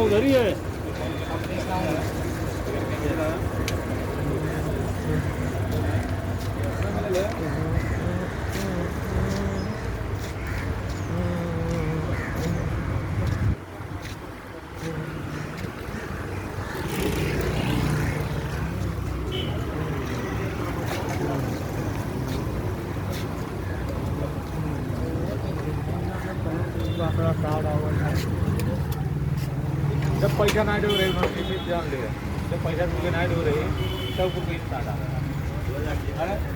घरी आहे. जब पैसा ना दे रहे हैं, जब पैसा तुझे ना दे रहे, तब कुछ नहीं आता।